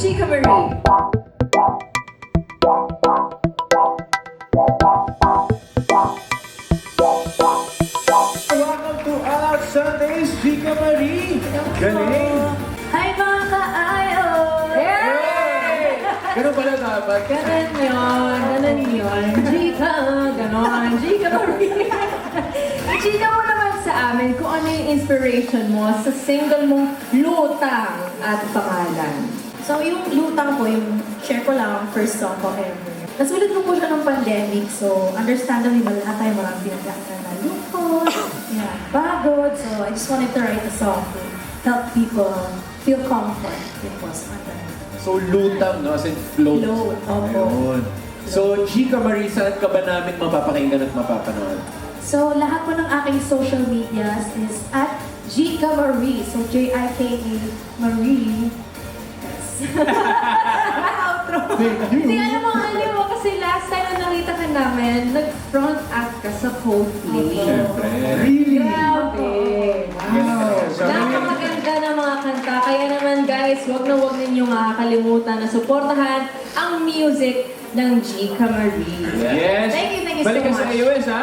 Chika Marie. Welcome to All Out Sundays, Chika Marie! Galing! Hi mga ka-idol! Ganun pala dapat. Ganun yun. Chika, ganon. Chika Marie. Chika mo naman sa amin kung ano yung inspiration mo sa single mong Lutang at Pangalan. So, yung Lutang ko, yung share ko lang, first song ko ever. Nasulit ko po siya ng pandemic, so understandably, lahat tayo marang pinagkakaroon na lungkot, pagod. So, I just wanted to write a song to help people feel comfort. It was So, lutang, no? As in, float. Float, opo. Ayun. So, Chika Marie, saan ka ba namin mapapakinggan at mapapanood? So, lahat po ng aking social medias is at Chika Marie. So, J-I-K-A Marie. Yes. Outro. Hindi, alam mo, aliw mo kasi last time na nakita ka namin, nag-front act ka sa Coldplay. Siyempre. Really? Grabe! Wow! Napakaganda ng mga kanta. Kaya naman guys, wag ninyong makakalimutan na suportahan ang music ng Chika Marie. Yes! Thank you so Balik ka much. sa US, ha?